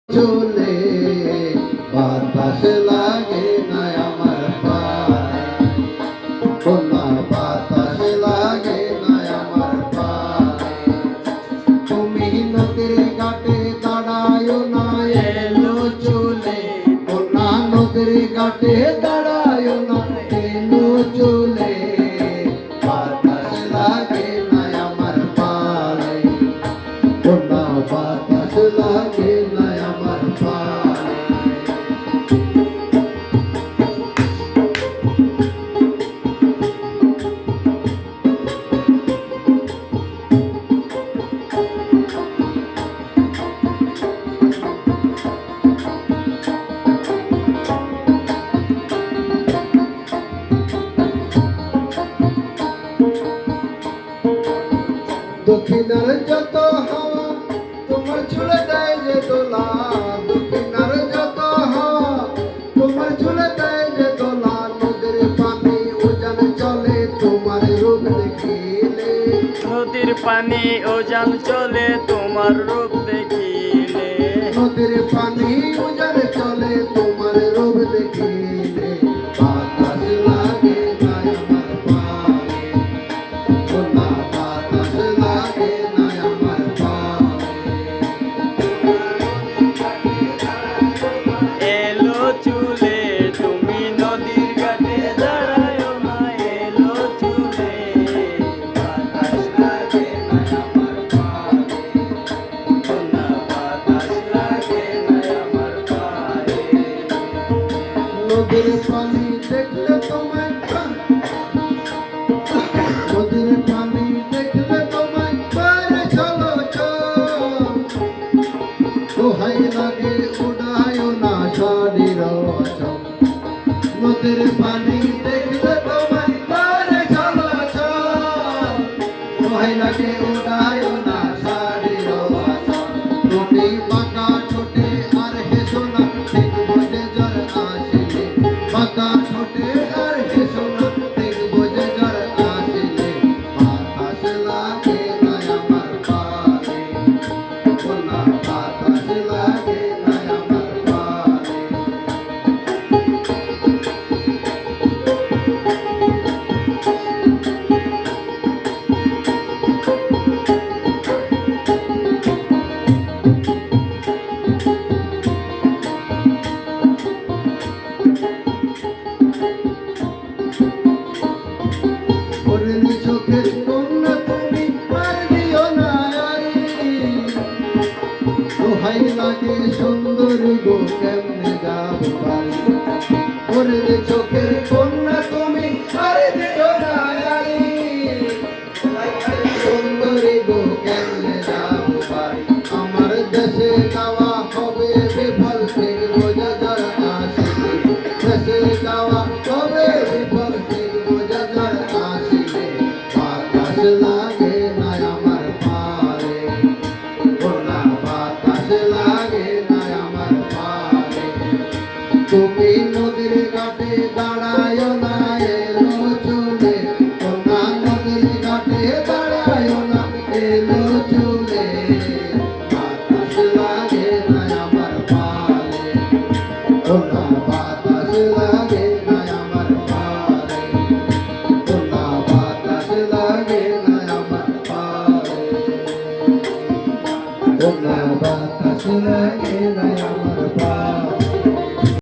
চলে বাতাস লাগে না আমার পায়ে, না বাতাস লাগে না আমার পায়ে। তুমি নদীর ঘাটে দাঁড়ায়ো না এলো চলে, না নদীর ঘাটে দাঁড়ায়ো না এলো চলে বাতাস লাগে না আমার পায়ে, না বাতাস লাগে না আমার পায়ে। দক্ষিণার যত হাওয়া তোমার চুলে দেয় যে দোলা, দক্ষিণার যত হাওয়া তোমার চুলে দেয় যে দোলা। নদীর পানি উজান চলে তোমার রূপ দেখিলে, নদীর পানি উজান চলে তোমার রূপ দেখিলে, নদীর পানি উজান চলে তোমার রূপ দেখিলে বাতাস লাগে না আমার পায়ে, না বাতাস লাগে না আমার পায়ে। এলো চুলে তুমি নদীর ঘাটে দাঁড়ায়ো না এলো চুলে বাতাস লাগে না আমার পায়ে, না বাতাস লাগে না আমার পায়ে। নদীর পানি দেখলে তোমায়, নদীর পানি দেখলে তোমায় পারে চলো দোহাই লাগে উড়ায় না শাড়ির চম। নদীর পানি দেখলে তোমায় পারে চলো দোহাই লাগে উড়ায় না শাড়ির চম। ঠোঁটে বাঁকা ঠোঁটে আর হেসো না দেখবো যে জ্বর আসিলে, বাঁকা ঠোঁটে আর হেসো না দেখবো যে জ্বর আসিলে বাতাস লাগে না আমার পায়ে, না বাতাস লাগে না আমার পায়ে। করলি চোখের কন্যা তুমি আর দিও না আরে, দোহাই লাগে সুন্দর গো কেমনে যাব বাড়ি। করলি চোখের কন্যা তুমি আর দিও না আরে, সুন্দর গো কেমনে যাব বাড়ি। আমার দেশে যাওয়া হবে বিফল দেখবো যে জ্বর আসিলে, দেশে যাওয়া হবে বিফল দেখবো যে জ্বর আসিলে বাতাস লাগে না আমার পায়ে, না বাতাস লাগে না আমার পায়ে। তুমি নদীর ঘাটে দাঁড়ায়ো না এলো চলে, না নদীর ঘাটে দাঁড়ায়ো না এলো চলে বাতাস লাগে না আমার পায়ে, না বাতাস লাগে না আমার পায়ে, না বাতাস লাগে না আমার পায়ে, না বাতাস লাগে না আমার